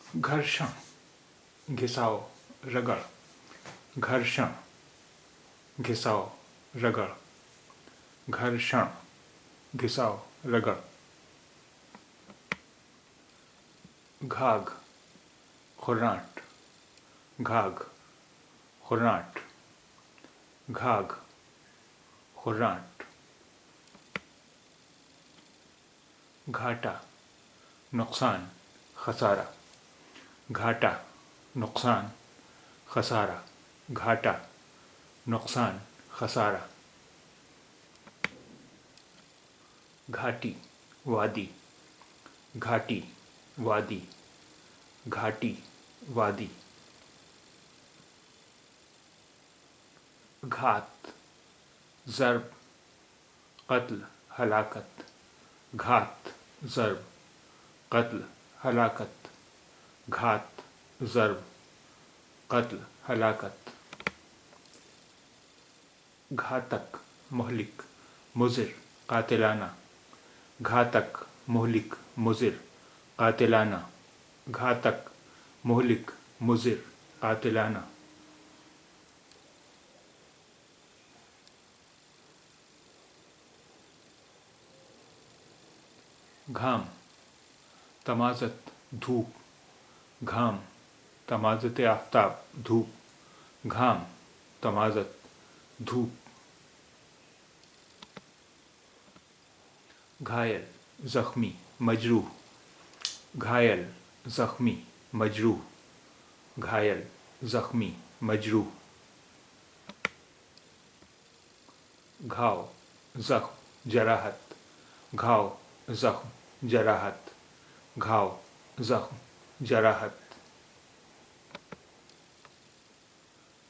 घर्षण घिसाओ रगड़, घर्षण घिसाओ रगड़, घर्षण घिसाओ रगड़। घाघ खुर्राट, घाघ खुर्राट, घाघ खुर्राट। घाटा नुकसान खसारा, घाटा नुकसान खसारा, घाटा नुकसान खसारा। घाटी वादी, घाटी वादी, घाटी वादी। घात ज़र्ब क़त्ल हलाकत, घात ज़र्ब क़त्ल हलाकत, घात ज़र्ब क़त्ल हलाकत। घातक मुहलिक मुज़िर कातिलाना, घातक मुहलिक मुज़िर कातिलाना, घातक मुहलिक मुज़िर कातिलाना। घाम तमाज़त धूप, घाम तमाज़त आफ़ताब धूप, घाम तमाज़त धूप। घायल ज़ख्मी मजरूह, घायल ज़ख्मी मजरूह, घायल ज़ख्मी मजरूह। घाव ज़ख्म जराहत, घाव ज़ख्म जराहत, घाव ज़ख्म जराहत।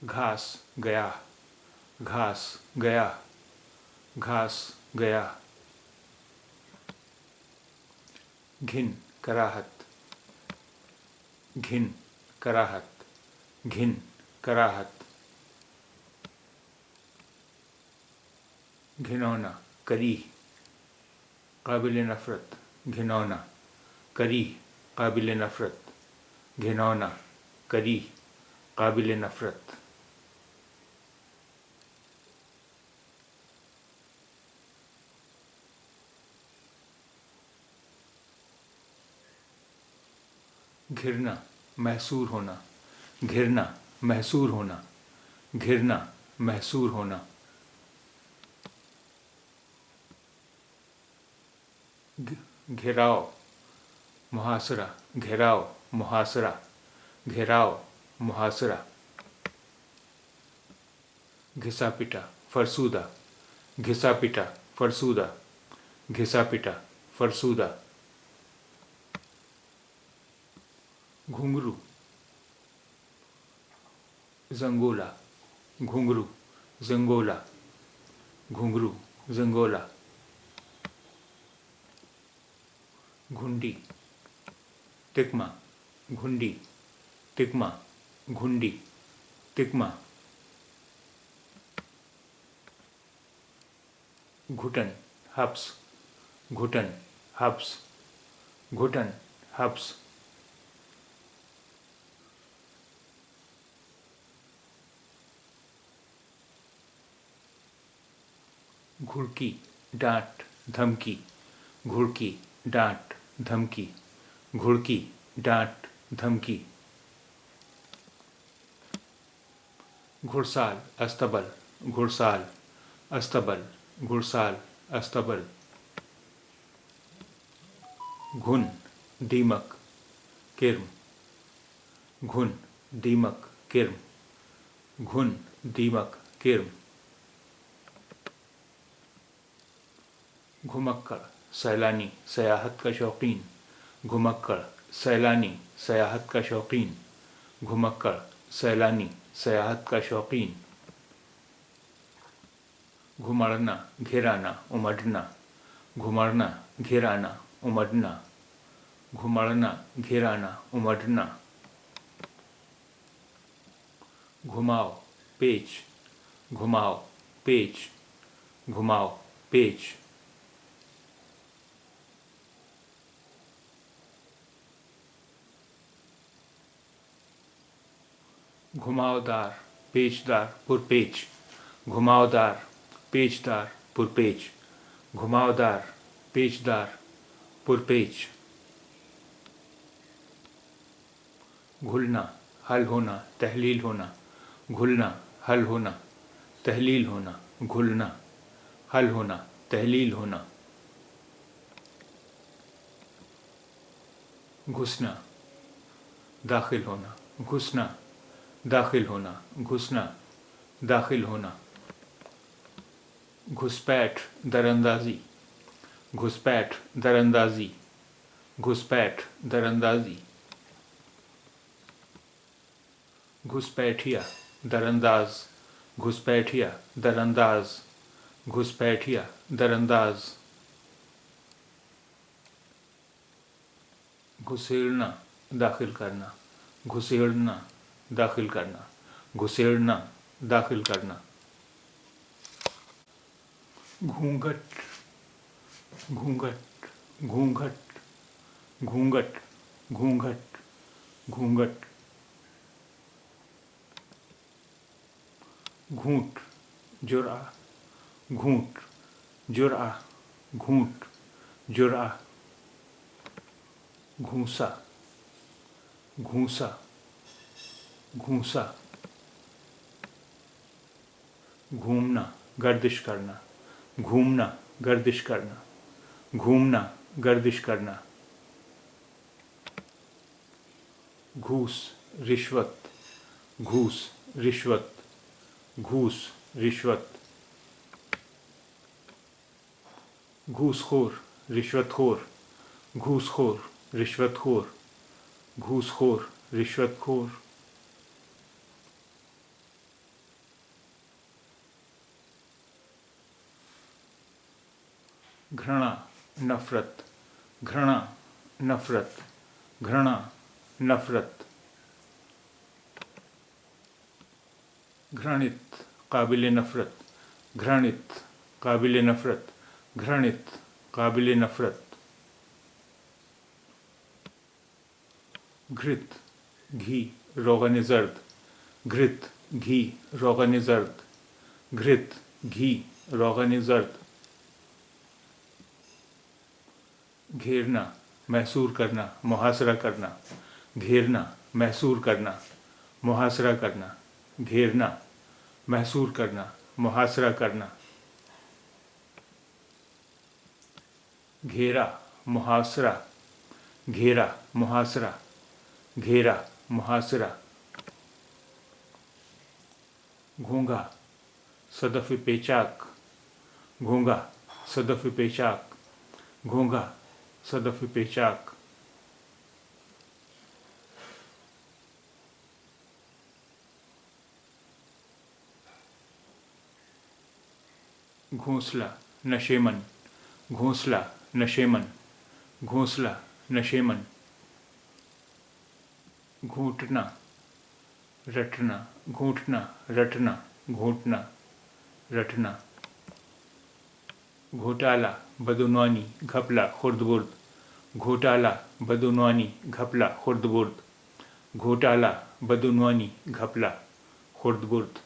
घास गया, घास गया, घास गया। घिन कराहत, घिन कराहत, घिन कराहत। घिनौना करीह काबिल नफ़रत, घिनौना करीह काबिल नफ़रत, घिनौना करीह काबिल नफ़रत। घिरना महसूर होना, घिरना महसूर होना, घिरना महसूर होना। घेराव मुहासरा, घेराव मुहासरा, घेराव मुहासरा। घिसा पिटा फरसूदा, घिसा पिटा फरसूदा, घिसा पिटा फरसूदा। घुंघरू जंगोला, घुंघरू जंगोला, घुंघरू जंगोला। घुंडी तिकमा, घुंडी तिकमा, घुंडी तिकमा। घुटन हब्स, घुटन हब्स, घुटन हब्स। घुड़की डांट धमकी, घुड़की डांट धमकी, घुड़की डांट धमकी। घुड़साल अस्तबल, घुड़साल अस्तबल, घुड़साल अस्तबल। घुन दीमक किर्म, घुन दीमक किर्म, घुन दीमक किर्म। घुमक्कड़ सैलानी सयाहत का शौकीन, घुमक्कड़ सैलानी सयाहत का शौकीन, घुमक्कड़ सैलानी सयाहत का शौकीन। घुमड़ना घिराना उमड़ना, घुमड़ना घिराना उमड़ना, घुमड़ना घिराना उमड़ना। घुमाओ पेच, घुमाओ पेच, घुमाओ पेच। घुमावदार पेचदार पुरपेच घुमावदार पेचदार पुरपेच घुमावदार पेचदार पुरपेच घुलना हल होना तहलील होना घुलना हल होना तहलील होना घुलना हल होना तहलील होना घुसना दाखिल होना घुसना दाखिल होना घुसना दाखिल होना घुसपैठ दरअंदाजी घुसपैठ दरअंदाजी घुसपैठ दरअंदाजी घुसपैठिया दरअंदाज घुसपैठिया दरअंदाज घुसपैठिया दरअंदाज घुसेड़ना दाखिल करना घुसेड़ना दाखिल करना घुसेड़ना दाखिल करना घूंघट घूंघट घूंघट घूंघट घूंघट घूंघट घूंट जुरा घूंट जुरा घूंट जुरा घूंसा घूंसा घूंसा घूमना गर्दिश करना घूमना गर्दिश करना घूमना गर्दिश करना घूस रिश्वत घूस रिश्वत घूस रिश्वत घूसखोर रिश्वतखोर घूसखोर रिश्वतखोर घूसखोर रिश्वतखोर घृणा नफरत घृणा नफरत घृणा नफरत घृणित काबिल नफरत घृणित काबिल नफरत घृणित काबिल नफरत घृत घी रोगन जर्द घृत घी रोगन जर्द घृत घी रोगन जर्द घेरना महसूर करना मुहासरा करना घेरना महसूर करना मुहासरा करना घेरना महसूर करना मुहासरा करना घेरा मुहासरा घेरा मुहासरा घेरा मुहासरा घोंघा सदफ पेचाक घोंघा सदफ पेचाक घोंघा सदफ पेचाक घोंसला नशेमन घोंसला नशेमन घोंसला नशेमन घूंटना रटना घूंटना रटना घूंटना रटना घोटाला बदुनवानी घपला खुर्दबुर्द घोटाला बदुनवानी घपला खुर्दबुर्द घोटाला बदुनवानी घपला खुर्दबुर्द